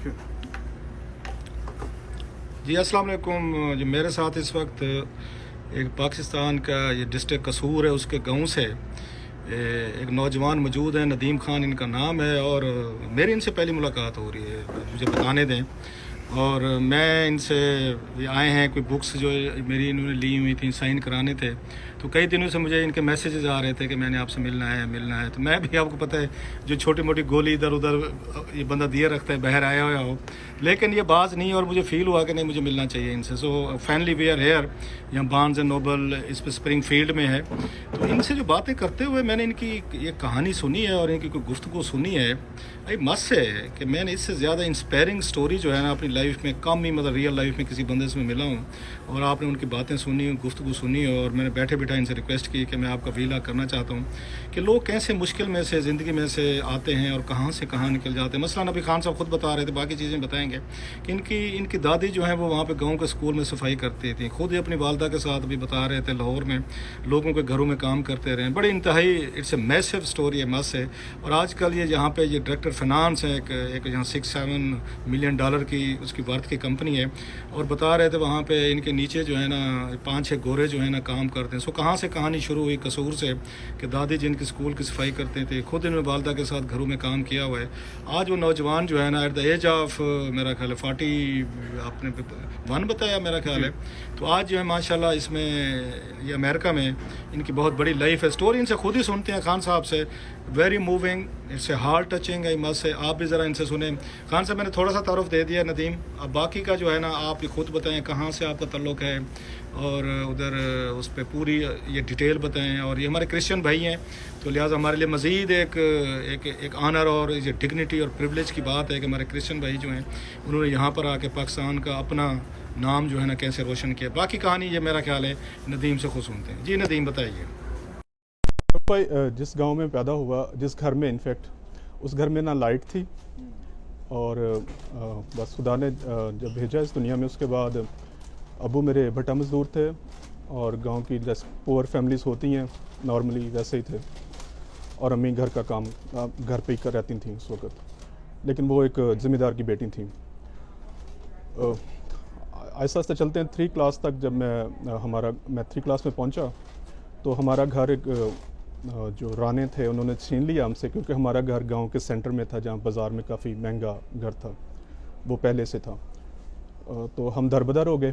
جی السلام علیکم. جو میرے ساتھ اس وقت ایک پاکستان کا یہ ڈسٹرکٹ قصور ہے اس کے گاؤں سے ایک نوجوان موجود ہیں, ندیم خان ان کا نام ہے, اور میری ان سے پہلی ملاقات ہو رہی ہے, مجھے بتانے دیں. اور میں ان سے آئے ہیں کوئی بکس جو میری انہوں نے لی ہوئی تھیں, سائن کرانے تھے, تو کئی دنوں سے مجھے ان کے میسیجز آ رہے تھے کہ میں نے آپ سے ملنا ہے. تو میں بھی, آپ کو پتہ ہے جو چھوٹی موٹی گولی ادھر ادھر یہ بندہ دیے رکھتا ہے, باہر آیا ہوا ہو, لیکن یہ بات نہیں, اور مجھے فیل ہوا کہ نہیں مجھے ملنا چاہیے ان سے. So finally we are here, یہاں بارنز اینڈ نوبل اس پہ اسپرنگ فیلڈ میں ہے. تو ان سے جو باتیں کرتے ہوئے میں نے ان کی یہ کہانی سنی ہے اور ان کی کوئی گفتگو سنی ہے, بھائی مس ہے کہ میں نے اس سے زیادہ انسپائرنگ سٹوری جو ہے نا اپنی لائف میں کم ہی, مطلب ریئل لائف میں کسی بندے سے میں ملا ہوں, اور آپ نے ان کی باتیں سنی, گفتگو سنی, اور میں نے بیٹھے بیٹھا ان سے ریکویسٹ کی کہ میں آپ کا ویلا کرنا چاہتا ہوں کہ لوگ کیسے مشکل میں سے زندگی میں سے آتے ہیں اور کہاں سے کہاں نکل جاتے ہیں. مثلا نبی خان صاحب خود بتا رہے تھے, باقی چیزیں بتائیں گے, کہ ان کی دادی جو ہیں وہ وہاں پہ گاؤں کے اسکول میں صفائی کرتی تھیں, خود ہی اپنی والدہ کے ساتھ بھی بتا رہے تھے لاہور میں لوگوں کے گھروں میں کام کرتے رہے. بڑی انتہائی اٹس اے میسو اسٹوری ہے, مس ہے. اور آج کل یہ جہاں پہ یہ ڈائریکٹر فنانس ہے, ایک یہاں $6-7 ملین کی اس کی ورتھ کی کمپنی ہے, اور بتا رہے تھے وہاں پہ ان کے نیچے جو ہے نا 5-6 گورے جو ہیں نا کام کرتے ہیں. سو کہاں سے کہانی شروع ہوئی, قصور سے, کہ دادی جن کی اسکول کی صفائی کرتے تھے, خود ان والدہ کے ساتھ گھروں میں کام کیا ہوا ہے. آج وہ نوجوان جو ہے نا ایٹ دا ایج آف میرا خیال ہے 40 آپ نے 1 بتایا میرا خیال ہے, تو آج جو ہے ماشاءاللہ اس میں یہ امریکہ میں ان کی بہت بڑی لائف ہے. اسٹوری ان سے خود ہی سنتے ہیں خان صاحب سے, very moving, it's a heart touching ہے مس ہے. آپ بھی ذرا ان سے سنیں. خان صاحب میں نے تھوڑا سا تعارف دے دیا ندیم, اب باقی کا جو ہے نا آپ خود بتائیں کہاں سے آپ کا تعلق ہے, اور ادھر اس پہ پوری یہ ڈیٹیل بتائیں. اور یہ ہمارے کرسچن بھائی ہیں, تو لہٰذا ہمارے لیے مزید ایک آنر اور یہ ڈگنیٹی اور پریولیج کی بات ہے کہ ہمارے کرسچن بھائی جو ہیں انہوں نے یہاں پر آ کے پاکستان کا اپنا نام جو ہے نا کیسے روشن کیا. باقی کہانی یہ میرا خیال ہے ندیم سے خود سنتے ہیں. جی ندیم بتائیے. بھائی جس گاؤں میں پیدا ہوا, جس گھر میں انفیکٹ اس گھر میں نہ لائٹ تھی, اور بس خدا نے جب بھیجا اس دنیا میں, اس کے بعد ابو میرے بھٹا مزدور تھے, اور گاؤں کی جیسے پور فیملیز ہوتی ہیں نارملی ویسے ہی تھے, اور امی گھر کا کام گھر پہ ہی کر رہتی تھیں اس وقت, لیکن وہ ایک ذمہ دار کی بیٹی تھیں. آہستہ آہستہ چلتے ہیں 3 کلاس تک. جب میں 3 کلاس میں پہنچا تو ہمارا گھر ایک جو رانے تھے انہوں نے چھین لیا ہم سے, کیونکہ ہمارا گھر گاؤں کے سینٹر میں تھا جہاں بازار میں کافی مہنگا گھر تھا, وہ پہلے سے تھا. تو ہم دربدر ہو گئے.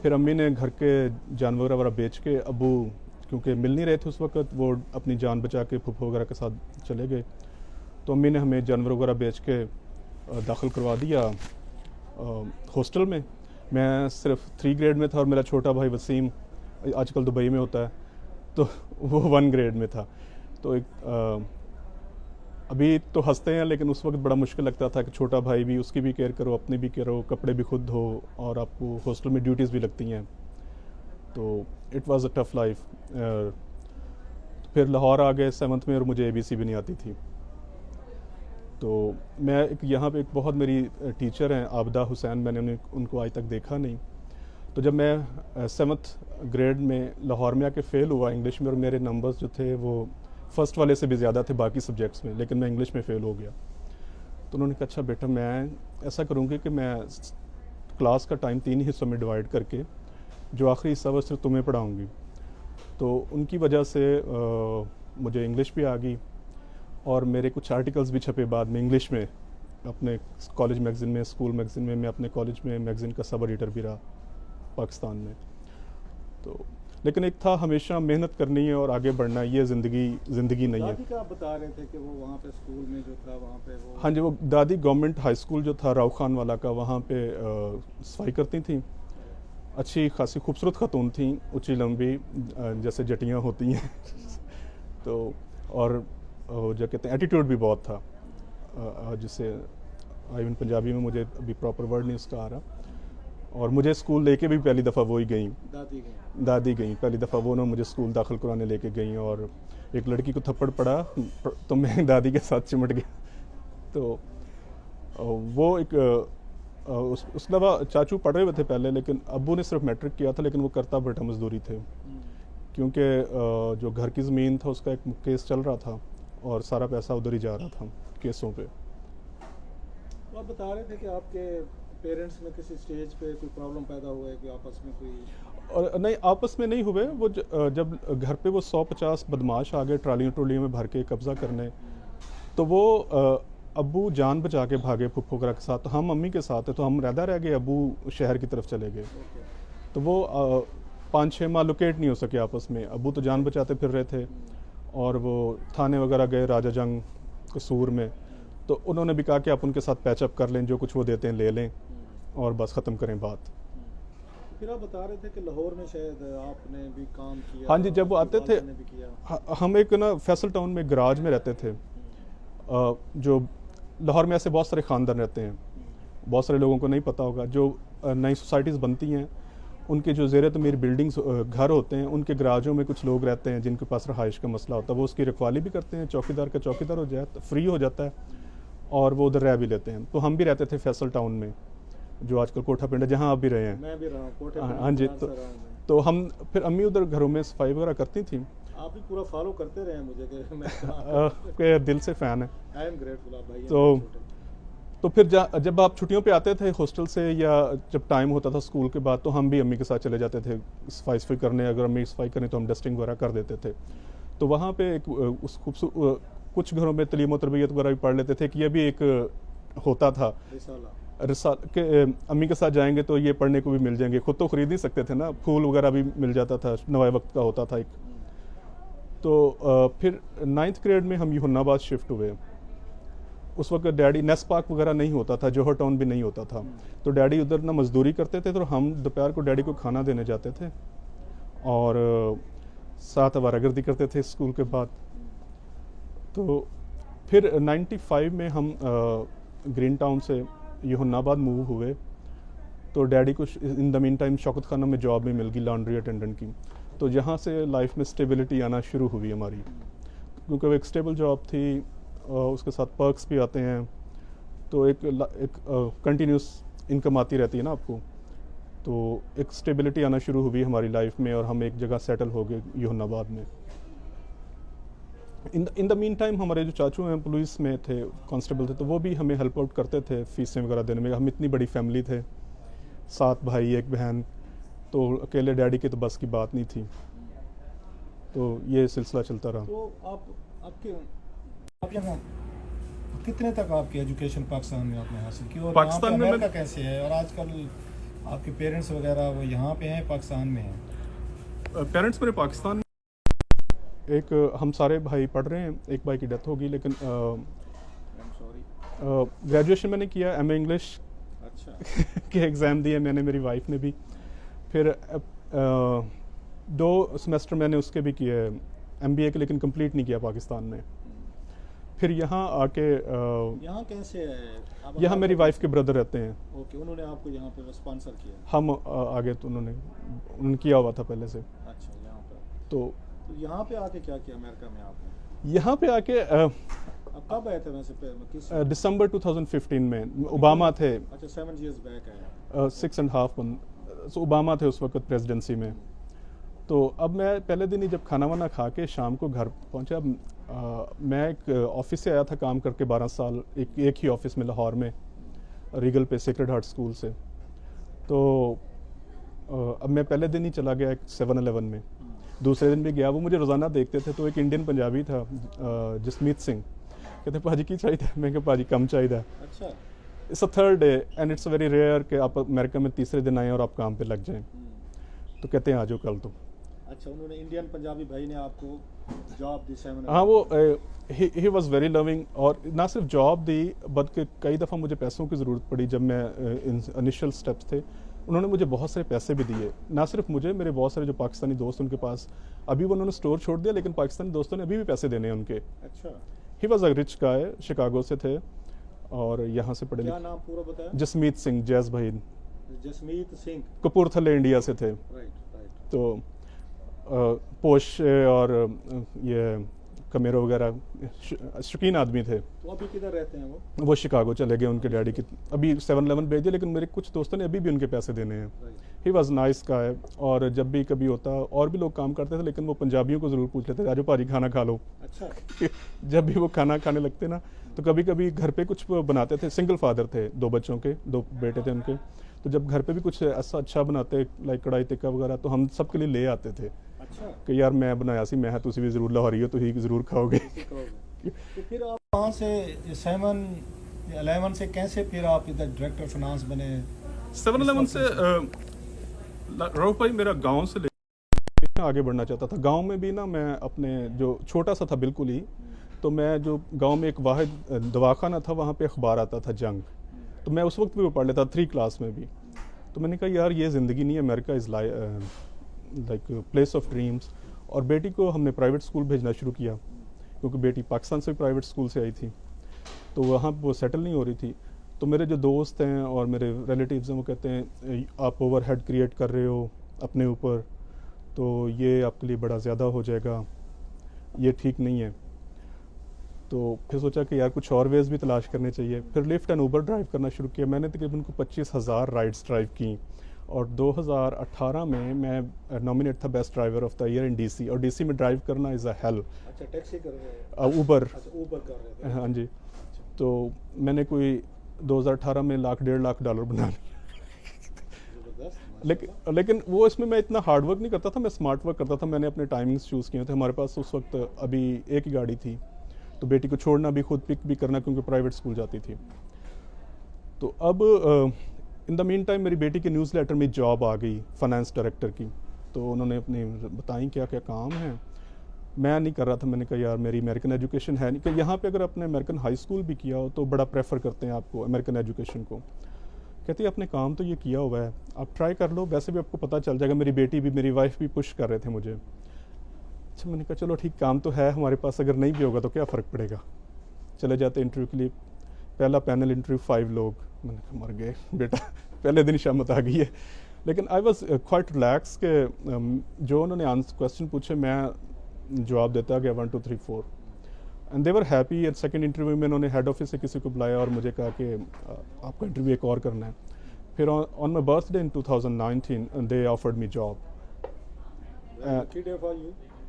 پھر امی نے گھر کے جانور وغیرہ بیچ کے, ابو کیونکہ مل نہیں رہے تھے اس وقت, وہ اپنی جان بچا کے پھپھو وغیرہ کے ساتھ چلے گئے, تو امی نے ہمیں جانور وغیرہ بیچ کے داخل کروا دیا ہاسٹل میں. میں صرف 3 گریڈ میں تھا, اور میرا چھوٹا بھائی وسیم آج کل دبئی میں ہوتا ہے, تو وہ 1 گریڈ میں تھا. تو ابھی تو ہنستے ہیں, لیکن اس وقت بڑا مشکل لگتا تھا کہ چھوٹا بھائی بھی, اس کی بھی کیئر کرو, اپنی بھی کیئر کرو, کپڑے بھی خود دھو, اور آپ کو ہاسٹل میں ڈیوٹیز بھی لگتی ہیں. تو it was a tough life. پھر لاہور آ گئے 7th میں, اور مجھے ABC بھی نہیں آتی تھی. تو میں یہاں پہ ایک بہت میری ٹیچر ہیں عابدہ حسین, میں نے ان کو آج تک دیکھا نہیں. تو جب میں 7th گریڈ میں لاہور میں آ کے فیل ہوا انگلش میں, اور میرے نمبرز جو تھے وہ فرسٹ والے سے بھی زیادہ تھے باقی سبجیکٹس میں, لیکن میں انگلش میں فیل ہو گیا. تو انہوں نے کہا اچھا بیٹا میں ایسا کروں گی کہ میں کلاس کا ٹائم 3 حصوں میں ڈیوائڈ کر کے جو آخری حصہ وہ صرف تمہیں پڑھاؤں گی. تو ان کی وجہ سے مجھے انگلش بھی آ گئی, اور میرے کچھ آرٹیکلز بھی چھپے بعد میں انگلش میں اپنے کالج میگزین میں, اسکول میگزین میں. میں اپنے کالج میں میگزین کا سب ایڈیٹر بھی رہا پاکستان میں. تو لیکن ایک تھا ہمیشہ محنت کرنی ہے اور آگے بڑھنا ہے, یہ زندگی نہیں ہے. دادی کا آپ بتا رہے تھے کہ وہ وہاں پہ اسکول میں جو تھا وہاں پہ وہ, ہاں جی, وہ دادی گورنمنٹ ہائی اسکول جو تھا راؤ خان والا کا, وہاں پہ صفائی کرتی تھیں. اچھی خاصی خوبصورت خاتون تھیں, اونچی لمبی جیسے جٹیاں ہوتی ہیں. تو اور جو کہتے ہیں ایٹیٹیوڈ بھی بہت تھا, جسے ایون پنجابی میں مجھے ابھی پراپر ورڈ نہیں اس کا آ رہا. اور مجھے اسکول لے کے بھی پہلی دفعہ وہی گئیں, دادی گئیں پہلی دفعہ, وہ مجھے اسکول داخل کرانے لے کے گئیں. اور ایک لڑکی کو تھپڑ پڑا تو میں دادی کے ساتھ چمٹ گیا. تو وہ ایک اس کے علاوہ چاچو پڑھے ہوئے تھے پہلے, لیکن ابو نے صرف میٹرک کیا تھا, لیکن وہ کرتا بھٹا مزدوری تھے, کیونکہ جو گھر کی زمین تھا اس کا ایک کیس چل رہا تھا, اور سارا پیسہ ادھر ہی جا رہا تھا کیسوں پہ. آپ بتا رہے تھے کہ آپ کے پیرنٹس میں کسی سٹیج پہ کوئی پرابلم پیدا ہوا ہے کہ آپس میں کوئی اور نہیں آپس میں نہیں ہوئے، وہ جب گھر پہ وہ 150 بدماش آ گئے ٹرالیوں میں بھر کے قبضہ کرنے، تو وہ ابو جان بچا کے بھاگے پھپھو کرا کے ساتھ، تو ہم امی کے ساتھ ہیں، تو ہم رہدا رہ گئے، ابو شہر کی طرف چلے گئے، تو وہ 5-6 ماہ لوکیٹ نہیں ہو سکے آپس میں، ابو تو جان بچاتے پھر رہے تھے، اور وہ تھانے وغیرہ گئے راجہ جنگ قصور میں، تو انہوں نے بھی کہا کہ آپ ان کے ساتھ پیچ اپ کر لیں، جو کچھ وہ دیتے ہیں لے لیں اور بس ختم کریں بات۔ پھر آپ بتا رہے تھے کہ لاہور میں شاید آپ نے بھی کام کیا۔ ہاں جی، جب وہ آتے تھے، ہم ایک نا فیصل ٹاؤن میں گراج میں رہتے تھے، جو لاہور میں ایسے بہت سارے خاندان رہتے ہیں، بہت سارے لوگوں کو نہیں پتہ ہوگا، جو نئی سوسائٹیز بنتی ہیں ان کے جو زیر تعمیر بلڈنگز گھر ہوتے ہیں، ان کے گراجوں میں کچھ لوگ رہتے ہیں جن کے پاس رہائش کا مسئلہ ہوتا ہے، وہ اس کی رکھوالی بھی کرتے ہیں، چوکیدار کا چوکیدار ہو جاتا، فری ہو جاتا ہے، اور وہ ادھر رہ بھی لیتے ہیں۔ تو ہم بھی رہتے تھے فیصل ٹاؤن میں، جو آج کل کوٹھا پنڈ ہے، جہاں آپ بھی رہے ہیں۔ میں بھی رہا ہوں کوٹھے پنڈ۔ ہاں جی، تو ہم پھر امی ادھر گھروں میں صفائی وغیرہ کرتی تھیں۔ آپ بھی پورا فالو کرتے رہے ہیں مجھے کہ میں دل سے فین ہے۔ آئی ایم گریٹفل آپ بھائی۔ تو پھر جب آپ چھٹیوں پہ آتے تھے ہاسٹل سے، یا جب ٹائم ہوتا تھا اسکول کے بعد، تو ہم بھی امی کے ساتھ چلے جاتے تھے صفائی کرنے، اگر امی صفائی کریں تو ہم ڈسٹنگ وغیرہ کر دیتے تھے۔ تو وہاں پہ ایک کچھ گھروں میں تعلیم و تربیت وغیرہ بھی پڑھ لیتے تھے، کہ یہ بھی ایک ہوتا تھا کہ امی کے ساتھ جائیں گے تو یہ پڑھنے کو بھی مل جائیں گے، خود تو خرید نہیں سکتے تھے نا، پھول وغیرہ بھی مل جاتا تھا، نوائے وقت کا ہوتا تھا ایک۔ تو پھر 9th گریڈ میں ہم یوحنا آباد شفٹ ہوئے۔ اس وقت ڈیڈی نیس پارک وغیرہ نہیں ہوتا تھا، جوہر ٹاؤن بھی نہیں ہوتا تھا، تو ڈیڈی ادھر نہ مزدوری کرتے تھے، تو ہم دوپہر کو ڈیڈی کو کھانا دینے جاتے تھے، اور ساتھ آوارہ گردی کرتے تھے اسکول کے بعد۔ تو پھر 95 میں ہم گرین ٹاؤن سے یوحنا آباد موو ہوئے، تو ڈیڈی کو ان دا مین ٹائم شوکت خانہ میں جاب بھی مل گئی لانڈری اٹینڈنٹ کی، تو جہاں سے لائف میں اسٹیبلٹی آنا شروع ہوئی ہماری، کیونکہ وہ ایک اسٹیبل جاب تھی، اس کے ساتھ پرکس بھی آتے ہیں، تو ایک کنٹینیوس انکم آتی رہتی ہے نا آپ کو، تو ایک اسٹیبلٹی آنا شروع ہوئی ہماری لائف میں، اور ہم ایک جگہ سیٹل ہو گئے یوحنا آباد میں۔ ان دا مین ٹائم ہمارے جو چاچو ہیں پولیس میں تھے، کانسٹیبل تھے، تو وہ بھی ہمیں ہیلپ آؤٹ کرتے تھے فیسیں وغیرہ دینے میں۔ ہم اتنی بڑی فیملی تھے، 7 بھائی 1 بہن، تو اکیلے ڈیڈی کی تو بس کی بات نہیں تھی، تو یہ سلسلہ چلتا رہا۔ تو آپ یہاں کتنے تک آپ کی ایجوکیشن پاکستان میں آپ نے حاصل کی، اور پاکستان میں امریکہ کیسے ہے، اور آج کل آپ کے پیرنٹس وغیرہ وہ یہاں پہ ہیں پاکستان میں ہیں؟ پیرنٹس میرے پاکستان میں، ایک ہم سارے بھائی پڑھ رہے ہیں، ایک بھائی کی ڈیتھ ہوگی، لیکن گریجویشن میں نے کیا ایم اے انگلش کے ایگزام دیے میں نے، میری وائف نے بھی، پھر 2 سیمسٹر میں نے اس کے بھی کیے ایم بی اے کے، لیکن کمپلیٹ نہیں کیا پاکستان میں۔ پھر یہاں آ کے یہاں کیسے ہے؟ یہاں میری وائف کے بردر رہتے ہیں۔ اوکے، انہوں نے آپ کو یہاں پہ اسپانسر کیا؟ ہم آگے تو انہوں نے کیا ہوا تھا پہلے سے۔ اچھا، یہاں پہ تو یہاں پہ آ کے کیا کیا امریکہ میں آپ نے؟ یہاں پہ آ کے اب کب آئے تھے ویسے؟ دسمبر 2015 میں اوباما تھے۔ اچھا، 7 ایئرز بیک آیا۔ 6.5 اوباما تھے اس وقت پریزیڈنسی میں۔ تو اب میں پہلے دن ہی جب کھانا وانا کھا کے شام کو گھر پہنچا، میں ایک آفس سے آیا تھا کام کر کے 12 سال، ایک ہی آفس میں لاہور میں، ریگل پہ سیکرڈ ہارٹ اسکول سے۔ تو اب میں پہلے دن ہی چلا گیا ایک 7-11 میں، دوسرے دن بھی گیا، وہ مجھے روزانہ دیکھتے تھے، تو ایک انڈین پنجابی تھا جسمیت سنگھ، کہتے پاجی کی چاہیے، میں کہ پاجی کم چاہیے۔ اچھا، it's a 3rd day and it's very rare کہ آپ امریکہ میں تیسرے دن آئیں اور آپ کام پہ لگ جائیں، تو کہتے ہیں آ جاؤ کل تو۔ اچھا، انہوں نے انڈین پنجابی بھائی نے آپ کو جاب دی 7؟ ہاں، وہ ہی واز ویری لوننگ، اور نہ صرف جاب دی بلکہ کئی دفعہ مجھے پیسوں کی ضرورت پڑی جب میں انیشل اسٹیپس تھے، انہوں نے مجھے بہت سارے پیسے بھی دیے، نہ صرف مجھے، میرے بہت سارے جو پاکستانی دوست ان کے پاس ابھی وہ انہوں نے اسٹور چھوڑ دیا، لیکن پاکستانی دوستوں نے ابھی بھی پیسے دینے ہیں ان کے۔ اچھا، he was a rich guy, Chicago سے تھے اور یہاں سے پڑھے کیا لکھے۔ نام پورا بتایا؟ جسمیت سنگھ، جیز بھائی، جسمیت سنگھ، کپورتھلے انڈیا سے تھے۔ رائٹ۔ تو پوش اور یہ کمیرو وغیرہ شوقین آدمی تھے۔ تو ابھی کدھر رہتے ہیں وہ؟ وہ شکاگو چلے گئے، ان کے ڈیڈی کی ابھی 7-11 بھیج دیے، لیکن میرے کچھ دوستوں نے ابھی بھی ان کے پیسے دینے ہیں۔ ہی واز نائس گائے، اور جب بھی کبھی ہوتا اور بھی لوگ کام کرتے تھے، لیکن وہ پنجابیوں کو ضرور پوچھ لیتے تھے آجو پاجی کھانا کھا لو۔ اچھا، جب بھی وہ کھانا کھانے لگتے نا تو کبھی کبھی گھر پہ کچھ بناتے تھے. سنگل فادر تھے, 2 بچوں کے, 2 بیٹے تھے ان کے. تو جب گھر پہ بھی کچھ ایسا اچھا بناتے لائک کڑھائی ٹکا وغیرہ, تو ہم سب کے لیے لے آتے تھے کہ یار میں بنایا سی, میں تسی بھی ضرور لاہوری ہو, تو ہی ضرور کھاؤ گے. تو پھر آپ وہاں سے 7-11 سے کیسے پھر آپ ادھر ڈائریکٹر فنانس بنے؟ 7-11 سے روف بھائی میرا گاؤں سے آگے بڑھنا چاہتا تھا. گاؤں میں بھی نا میں اپنے جو چھوٹا سا تھا بالکل ہی, تو میں جو گاؤں میں ایک واحد دواخانہ تھا, وہاں پہ اخبار آتا تھا جنگ, تو میں اس وقت بھی وہ پڑھ لیتا 3 کلاس میں بھی. تو میں نے کہا یار یہ زندگی نہیں ہے, America is like place of dreams. اور بیٹی کو ہم نے پرائیویٹ اسکول بھیجنا شروع کیا, کیونکہ بیٹی پاکستان سے پرائیویٹ اسکول سے آئی تھی, تو وہاں وہ سیٹل نہیں ہو رہی تھی. تو میرے جو دوست ہیں اور میرے ریلیٹیوز ہیں وہ کہتے ہیں آپ اوور ہیڈ کریٹ کر رہے ہو اپنے اوپر, تو یہ آپ کے لیے بڑا زیادہ ہو جائے گا, یہ ٹھیک نہیں ہے. تو پھر سوچا کہ یار کچھ اور ویز بھی تلاش کرنے چاہیے. پھر لفٹ اینڈ اوبر ڈرائیو کرنا شروع کیا. میں نے تقریباً کو 25,000 رائڈس ڈرائیو کی, اور 2018 میں نامینیٹ تھا best driver of the year in D C. اور ڈی سی میں ڈرائیو کرنا از اے ہیل. اچھا ٹیکسی کر رہے ہیں؟ اوبر. اوبر کر رہے تھے. ہاں جی. تو میں نے کوئی 2018 میں $1.5 بنا لیا. لیکن وہ اس میں اتنا ہارڈ ورک نہیں کرتا تھا, میں اسمارٹ ورک کرتا تھا. میں نے اپنے ٹائمنگز چوز کیے تھے. ہمارے پاس اس وقت ابھی ایک ہی گاڑی تھی, تو بیٹی کو چھوڑنا بھی, خود پک بھی کرنا, کیونکہ پرائیویٹ اسکول جاتی تھی. تو اب ان دا مین ٹائم میری بیٹی کے نیوز لیٹر میں جاب آ گئی فائنانس ڈائریکٹر کی. تو انہوں نے اپنی بتائیں کیا کیا کام ہیں. میں نہیں کر رہا تھا. میں نے کہا یار میری امریکن ایجوکیشن ہے نہیں, کہ یہاں پہ اگر آپ نے امریکن ہائی اسکول بھی کیا ہو تو بڑا پریفر کرتے ہیں آپ کو امریکن ایجوکیشن کو. کہتے ہیں آپ نے کام تو یہ کیا ہوا ہے, آپ ٹرائی کر لو, ویسے بھی آپ کو پتہ چل جائے گا. میری بیٹی بھی, میری وائف بھی پش کر رہے تھے مجھے. اچھا میں نے کہا چلو ٹھیک, کام تو ہے ہمارے پاس, اگر نہیں بھی ہوگا تو کیا فرق پڑے گا. چلے جاتے انٹرویو کے لیے. پہلا پینل انٹرویو 5 لوگ. میں نے کہا مر گئے بیٹا, پہلے دن شامت آ گئی ہے. لیکن آئی واز کوائٹ ریلیکس کہ جو انہوں نے کویسچن پوچھے میں جواب دیتا گیا 1 2 3 4, and they were happy. And second interview میں انہوں نے ہیڈ آفس سے کسی کو بلایا اور مجھے کہا کہ آپ کا انٹرویو ایک اور کرنا ہے. پھر on my birthday in 2019 they offered me job,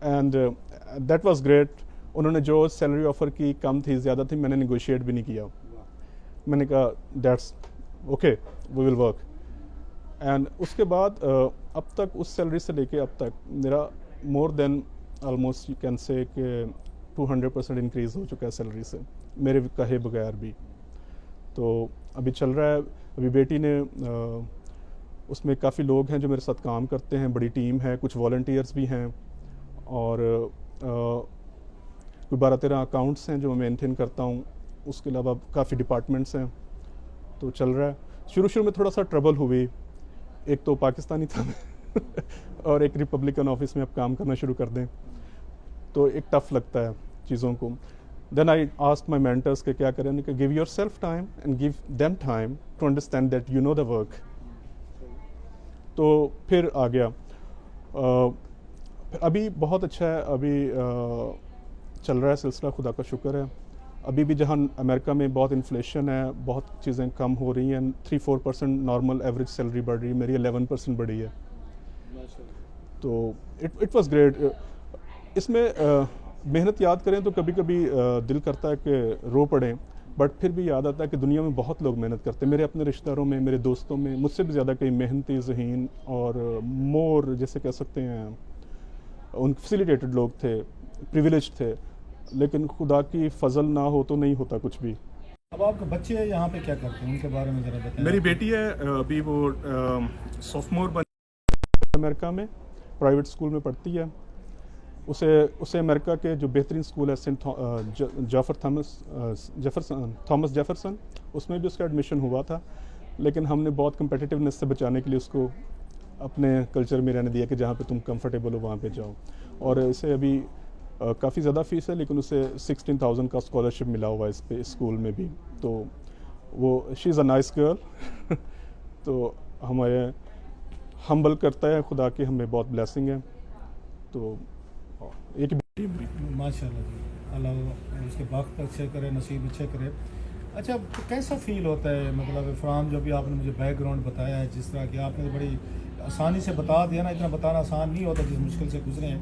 and that was great. انہوں نے جو سیلری آفر کی کم تھی زیادہ تھی, میں نے نیگوشیٹ بھی نہیں کیا. میں نے کہا that's okay, we will work. And اس کے بعد اب تک اس سیلری سے لے کے اب تک میرا مور دین آلموسٹ یو کین سے کہ 200% انکریز ہو چکا ہے سیلری سے, میرے کہے بغیر بھی. تو ابھی چل رہا ہے. ابھی بیٹی نے اس میں کافی لوگ ہیں جو میرے ساتھ کام کرتے ہیں, بڑی ٹیم ہے, کچھ والنٹیئرس بھی ہیں, اور کوئی 12-13 اکاؤنٹس ہیں جو میں مینٹین کرتا ہوں. اس کے علاوہ کافی ڈپارٹمنٹس ہیں. تو چل رہا ہے. شروع میں تھوڑا سا ٹربل ہوئی, ایک تو پاکستانی تھا اور ایک ریپبلکن آفس میں اب کام کرنا شروع کر دیں تو ایک ٹف لگتا ہے چیزوں کو. دین آئی آسک مائی مینٹرس کہ کیا کریں, کہ give yourself time and give them time to understand that you know the work. تو پھر آ گیا. ابھی بہت اچھا ہے, ابھی چل رہا ہے سلسلہ, خدا کا شکر ہے. ابھی بھی جہاں امریکہ میں بہت انفلیشن ہے, بہت چیزیں کم ہو رہی ہیں, 3-4% نارمل ایوریج سیلری بڑھ رہی ہے, میری 11% بڑھی ہے. تو اٹ واز گریٹ. اس میں محنت یاد کریں تو کبھی کبھی دل کرتا ہے کہ رو پڑیں, بٹ پھر بھی یاد آتا ہے کہ دنیا میں بہت لوگ محنت کرتے ہیں. میرے اپنے رشتہ داروں میں, میرے دوستوں میں مجھ سے بھی زیادہ کئی محنتی, ذہین اور مور جیسے کہہ سکتے ہیں ان فیسیلیٹیٹڈ لوگ تھے, پریویلیج تھے. لیکن خدا کی فضل نہ ہو تو نہیں ہوتا کچھ بھی. اب آپ کے بچے یہاں پہ کیا کرتے ہیں, ان کے بارے میں ذرا بتائیں. میری بیٹی ہے, ابھی وہ سافٹمور امریکہ میں پرائیویٹ اسکول میں پڑھتی ہے. اسے امریکہ کے جو بہترین اسکول ہے سینٹ تھامس جیفرسن, اس میں بھی اس کا ایڈمیشن ہوا تھا. لیکن ہم نے بہت کمپیٹیٹیونیس سے بچانے کے لیے اس کو اپنے کلچر میں رہنے دیا کہ جہاں پہ تم کمفرٹیبل ہو وہاں پہ جاؤ. اور اسے ابھی کافی زیادہ فیس ہے, لیکن اسے 16,000 کا اسکالرشپ ملا ہوا ہے اس پہ اسکول میں بھی. تو وہ شی از اے نائس گرل. تو ہمارے ہمبل کرتا ہے خدا کی, ہمیں بہت بلیسنگ ہے. تو ایک بیٹی ماشاء اللہ جی, اللہ اس کے وقت اچھے کرے, نصیب اچھے کرے. اچھا کیسا فیل ہوتا ہے, مطلب فرام جو بھی آپ نے مجھے بیک گراؤنڈ بتایا ہے, جس طرح کہ آپ نے بڑی آسانی سے بتا دیا نا, اتنا بتانا آسان نہیں ہوتا جس مشکل سے گزرے ہیں.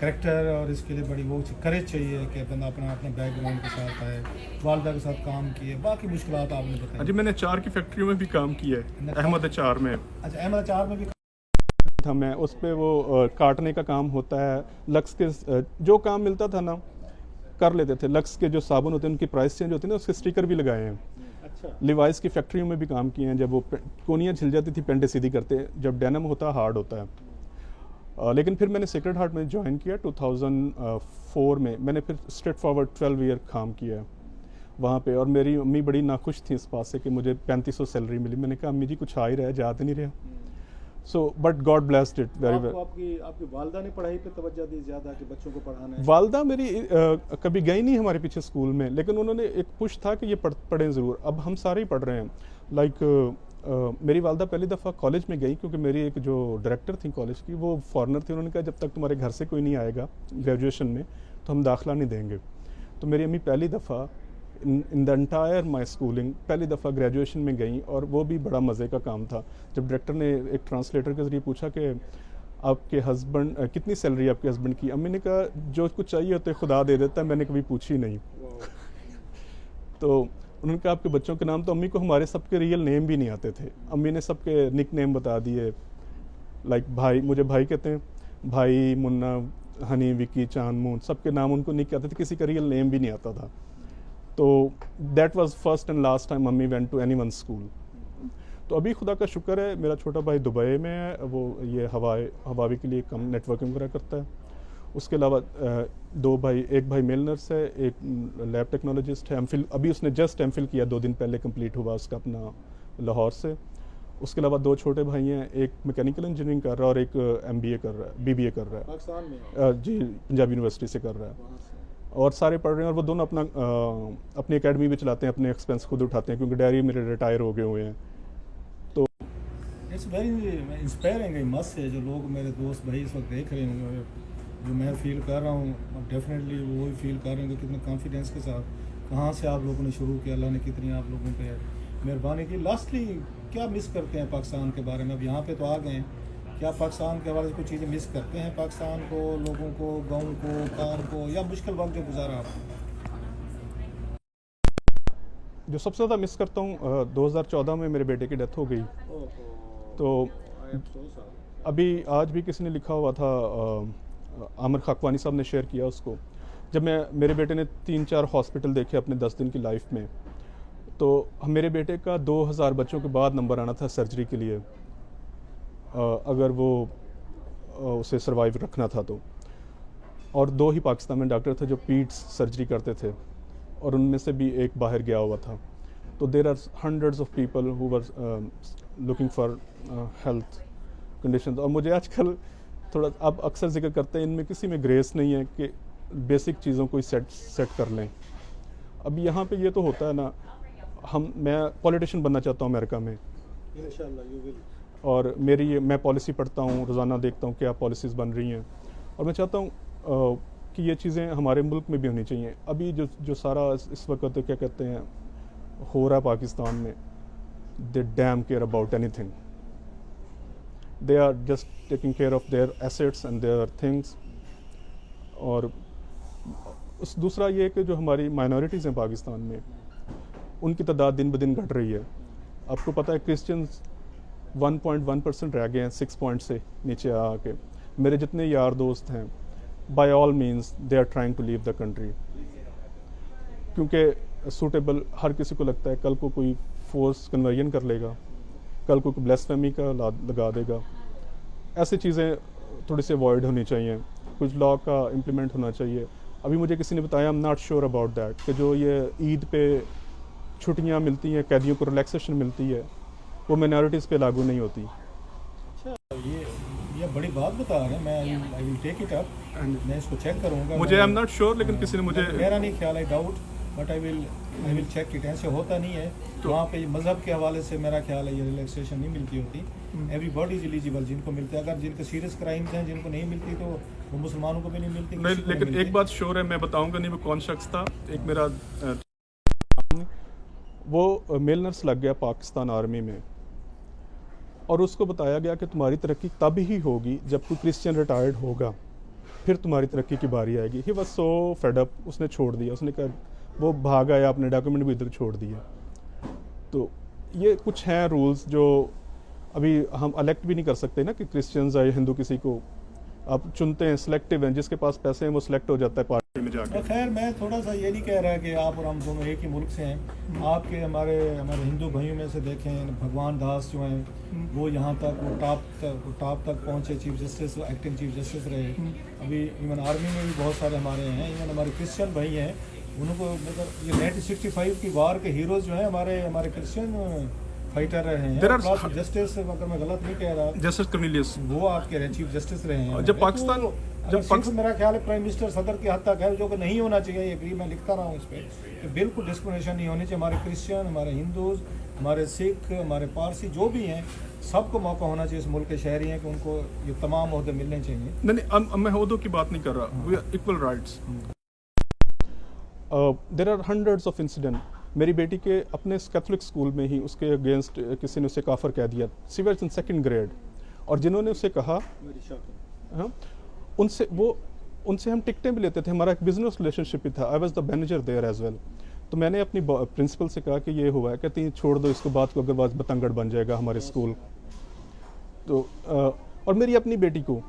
کریکٹر اور اس کے لیے بڑی وہ کریج چاہیے کہ بندہ اپنے بیک گراؤنڈ کے ساتھ آئے, والدہ کے ساتھ کام کیے, باقی مشکلات آپ نے بتائی. جی میں نے اچار کی فیکٹریوں میں بھی کام کیا ہے, احمد اچار میں. اچھا, احمد اچار میں بھی تھا میں, اس پہ وہ کاٹنے کا کام ہوتا ہے. لکس کے جو کام ملتا تھا نا کر لیتے تھے. لکس کے جو صابن ہوتے ہیں ان کی پرائس چینج ہوتی ہے نا, اس کے اسٹیکر بھی لگائے ہیں. لیوائس کی فیکٹریوں میں بھی کام کیے ہیں, جب وہ کونیاں چھل جاتی تھی پینٹیں سیدھی کرتے, جب ڈینم ہوتا ہارڈ ہوتا ہے. لیکن پھر میں نے سیکرڈ ہارٹ میں جوائن کیا 2004 میں. میں نے پھر اسٹریٹ فارورڈ 12 ایئر کام کیا وہاں پہ, اور میری امی بڑی ناخوش تھی اس بات سے کہ مجھے 3500 سیلری ملی. میں نے کہا امی جی کچھ آ ہی رہا ہے, جاتے نہیں رہا. So but God blessed it very well. آپ کی والدہ نے پڑھائی پہ توجہ دی زیادہ کہ بچوں کو پڑھانا ہے؟ والدہ میری کبھی گئی نہیں ہمارے پیچھے اسکول میں, لیکن انہوں نے ایک پش تھا کہ یہ پڑھیں ضرور. اب ہم سارے ہی پڑھ رہے ہیں. لائک میری والدہ پہلی دفعہ کالج میں گئی کیونکہ میری ایک جو ڈائریکٹر تھیں کالج کی وہ فارنر تھی. انہوں نے کہا جب تک تمہارے گھر سے کوئی نہیں آئے گا گریجویشن میں تو ہم داخلہ نہیں دیں گے. تو میری امی پہلی دفعہ ان دا انٹائر مائی اسکولنگ پہلی دفعہ گریجویشن میں گئیں, اور وہ بھی بڑا مزے کا کام تھا. جب ڈائریکٹر نے ایک ٹرانسلیٹر کے ذریعے پوچھا کہ آپ کے ہسبینڈ کتنی سیلری آپ کے ہسبینڈ کی, امی نے کہا جو کچھ چاہیے ہوتا ہے خدا دے دیتا ہے, میں نے کبھی پوچھی نہیں. تو انہوں نے کہا آپ کے بچوں کے نام, تو امی کو ہمارے سب کے ریئل نیم بھی نہیں آتے تھے. امی نے سب کے نک نیم بتا دیے. لائک بھائی, مجھے بھائی کہتے ہیں, بھائی, منا, ہنی, وکی, چاند, مون, سب کے نام ان کو نہیں آتے تھے, کسی کا ریئل نیم بھی نہیں آتا تھا. تو that was first and last time mummy went to any one school. تو ابھی خدا کا شکر ہے میرا چھوٹا بھائی دبئی میں ہے, وہ یہ ہواوی کے لیے کم نیٹ ورکنگ وغیرہ کرتا ہے. اس کے علاوہ دو بھائی, ایک بھائی میل نرس ہے, ایک لیب ٹیکنالوجسٹ ہے. ابھی اس نے جسٹ ایم فل کیا 2 دن پہلے کمپلیٹ ہوا اس کا اپنا لاہور سے. اس کے علاوہ 2 چھوٹے بھائی ہیں, ایک میکینیکل انجینئرنگ کر رہا ہے اور ایک MBA کر رہا ہے, BBA کر رہا ہے پاکستان میں. جی پنجاب یونیورسٹی سے کر رہا ہے. اور سارے پڑھ رہے ہیں, اور وہ دونوں اپنی اکیڈمی بھی چلاتے ہیں, اپنے ایکسپینس خود اٹھاتے ہیں کیونکہ ڈیری میرے ریٹائر ہو گئے ہوئے ہیں. تو اٹس ویری انسپائرنگ مس ہے جو لوگ میرے دوست بھائی اس وقت دیکھ رہے ہیں, جو میں فیل کر رہا ہوں, ڈیفینیٹلی وہ فیل کر رہے ہیں کہ کتنے کانفیڈینس کے ساتھ کہاں سے آپ لوگوں نے شروع کیا, اللہ نے کتنی آپ لوگوں پہ مہربانی کی. لاسٹلی کیا مس کرتے ہیں پاکستان کے بارے میں؟ اب یہاں پہ تو آ گئے ہیں, کیا پاکستان کے حوالے سے کچھ چیزیں مس کرتے ہیں پاکستان کو, لوگوں کو, گاؤں کو, کام کو, یا مشکل وقت جو گزارا آپ نے؟ جو سب سے زیادہ مس کرتا ہوں 2014 میں میرے بیٹے کی ڈیتھ ہو گئی. تو ابھی آج بھی کسی نے لکھا ہوا تھا, عامر خاکوانی صاحب نے شیئر کیا اس کو, جب میرے بیٹے نے 3-4 ہاسپٹل دیکھے اپنے 10 دن کی لائف میں, تو میرے بیٹے کا 2000 بچوں کے بعد نمبر آنا تھا سرجری کے لیے اگر وہ اسے سروائیو رکھنا تھا تو. اور 2 ہی پاکستان میں ڈاکٹر تھے جو پیٹس سرجری کرتے تھے, اور ان میں سے بھی ایک باہر گیا ہوا تھا. تو there are hundreds of people who were looking for health conditions. اور مجھے آج کل تھوڑا اب اکثر ذکر کرتے ہیں ان میں کسی میں گریس نہیں ہے کہ بیسک چیزوں کو سیٹ کر لیں. اب یہاں پہ یہ تو ہوتا ہے نا, میں پولیٹیشین بننا چاہتا ہوں امریکہ میں انشاءاللہ یو ول, اور میں پالیسی پڑھتا ہوں, روزانہ دیکھتا ہوں کیا پالیسیز بن رہی ہیں, اور میں چاہتا ہوں کہ یہ چیزیں ہمارے ملک میں بھی ہونی چاہیے. ابھی جو سارا اس وقت کیا کہتے ہیں ہو رہا ہے پاکستان میں, they damn care about anything, they are just taking care of their assets and their things. اور دوسرا یہ کہ جو ہماری مائنورٹیز ہیں پاکستان میں, ان کی تعداد دن بدن گھٹ رہی ہے. آپ کو پتہ ہے کرسچنز 1.1% رہ گئے ہیں 6 پوائنٹ سے نیچے آ کے. میرے جتنے یار دوست ہیں by all means they are trying to leave the country, کیونکہ سوٹیبل ہر کسی کو لگتا ہے کل کو کوئی فورس کنورژن کر لے گا, کل کو بلیسفیمی کا لگا دے گا. ایسی چیزیں تھوڑی سی اوائڈ ہونی چاہیے, کچھ لا کا امپلیمنٹ ہونا چاہیے. ابھی مجھے کسی نے بتایا am not sure about that کہ جو یہ عید پہ چھٹیاں ملتی ہیں, قیدیوں کو ریلیکسیشن ملتی ہے, وہ مائنورٹیز پہ لاگو نہیں ہوتی. یہ بڑی بات بتا رہے ہیں, میں آئی ول ٹیک اٹ اپ, میں اس کو چیک کروں گا. مجھے ایم ناٹ شیور, لیکن کسی نے مجھے, میرا نہیں خیال ہے doubt, but I will check it. ایسے ہوتا نہیں ہے وہاں پہ مذہب کے حوالے سے میرا خیال ہے یہ ریلیکسیشن نہیں ملتی ہوتی. ایوری باڈی از ایلیجیبل, جن کو ملتا ہے, اگر جن کے سیریس کرائمز ہیں جن کو نہیں ملتی تو وہ مسلمانوں کو بھی نہیں ملتی. لیکن ایک بات شیور ہے, میں بتاؤں گا نہیں وہ کون شخص تھا. ایک میرا وہ میل نرس لگ گیا پاکستان آرمی میں, اور اس کو بتایا گیا کہ تمہاری ترقی تب ہی ہوگی جب کوئی کرسچن ریٹائرڈ ہوگا، پھر تمہاری ترقی کی باری آئے گی. He was so fed up, اس نے چھوڑ دیا. اس نے کہا وہ بھاگ آیا، اپنے ڈاکیومنٹ بھی ادھر چھوڑ دیا. تو یہ کچھ ہیں رولز جو ابھی ہم الیکٹ بھی نہیں کر سکتے نا کہ کرسچنز یا ہندو کسی کو آپ چنتے ہیں، سلیکٹیو ہیں. جس کے پاس پیسے ہیں وہ سلیکٹ ہو جاتا ہے پارٹی میں جا کے. خیر میں تھوڑا سا یہ نہیں کہہ رہا کہ آپ اور ہم دونوں ایک ہی ملک سے ہیں. آپ کے ہمارے ہندو بھائیوں میں سے دیکھیں، بھگوان داس جو ہیں وہ یہاں تک وہ ٹاپ تک پہنچے، chief justice, acting chief justice رہے. ابھی ایون آرمی میں بھی بہت سارے ہمارے ہیں. ایون ہمارے کرسچن بھائی ہیں، ان کو مطلب یہ 1965 کی وار کے ہیروز جو ہیں ہمارے کرسچن فائٹر رہے ہیں. جسٹس اگر میں غلط نہیں کہہ رہا، جسٹس کرنیلیس وہ آپ کہہ رہے ہیں چیف جسٹس رہے ہیں. جب پاکستان میرا خیال ہے پرائم منسٹر صدر کی حد تک ہے، جو کہ نہیں ہونا چاہیے. یہ بھی میں لکھتا رہا ہوں اس پہ کہ بالکل ڈسکریمنیشن نہیں ہونی چاہیے. ہمارے کرسچن، ہمارے ہندوز، ہمارے سکھ، ہمارے پارسی جو بھی ہیں، سب کو موقع ہونا چاہیے. اس ملک کے شہری ہیں کہ ان کو یہ تمام عہدے ملنے چاہیے. نہیں، میں عہدوں کی بات نہیں کر رہا. We are equal rights. There are hundreds of incident. میری بیٹی کے اپنے کیتھولک اسکول میں ہی اس کے اگینسٹ کسی نے اسے کافر کہہ دیا. سی واز ان سیکنڈ گریڈ. اور جنہوں نے اسے کہا ان سے ہم ٹکٹیں بھی لیتے تھے. ہمارا ایک بزنس ریلیشن شپ بھی تھا. I was the manager there as well. تو میں نے اپنی پرنسپل سے کہا کہ یہ ہوا ہے، کہتی ہیں چھوڑ دو اس کو، بات کو اگر بات بتنگڑ بن جائے گا ہمارے اسکول. تو اور میری اپنی بیٹی کو،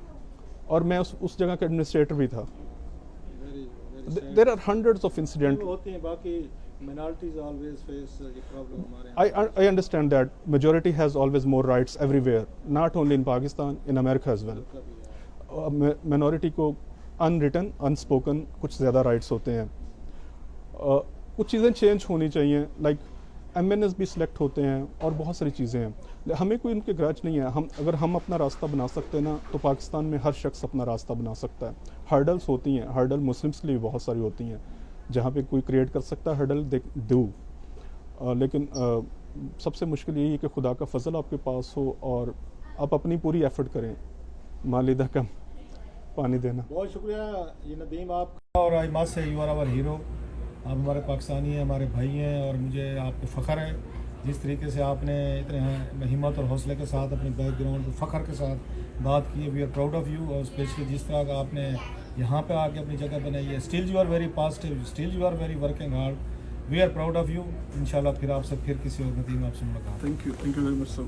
اور میں اس جگہ کا ایڈمنسٹریٹر بھی تھا. There are hundreds of incident. I understand that majority has always more rights everywhere, not only in Pakistan, in America as well. Minority کو unwritten, unspoken کچھ زیادہ رائٹس ہوتے ہیں. کچھ چیزیں چینج ہونی چاہیے، لائک MNS بھی سلیکٹ ہوتے ہیں اور بہت ساری چیزیں ہیں. ہمیں کوئی ان کے گرج نہیں ہے. اگر ہم اپنا راستہ بنا سکتے ہیں نا، تو پاکستان میں ہر شخص اپنا راستہ بنا سکتا ہے. ہرڈلس ہوتی ہیں، ہرڈل مسلمس کے لیے بہت ساری ہوتی ہیں. جہاں پہ کوئی کریٹ کر سکتا ہے ہرڈل دو. لیکن سب سے مشکل یہی ہے کہ خدا کا فضل آپ کے پاس ہو اور آپ اپنی پوری ایفرٹ کریں. مالیدہ کم پانی دینا. بہت شکریہ یہ ندیم آپ کا، اور احمد سے یو آر آور ہیرو. آپ ہمارے پاکستانی ہیں، ہمارے بھائی ہیں، اور مجھے آپ پہ فخر ہے. جس طریقے سے آپ نے اتنے ہمت اور حوصلے کے ساتھ اپنی بیک گراؤنڈ فخر کے ساتھ بات کی ہے. We are proud of you. اور اسپیشلی جس طرح کا آپ نے یہاں پہ آ کے اپنی جگہ بنائی ہے. Still you are very positive, still you are very working hard. We are proud of you. انشاءاللہ پھر آپ سے کسی اور ندیم آپ سے ملاقات. Thank you very much sir.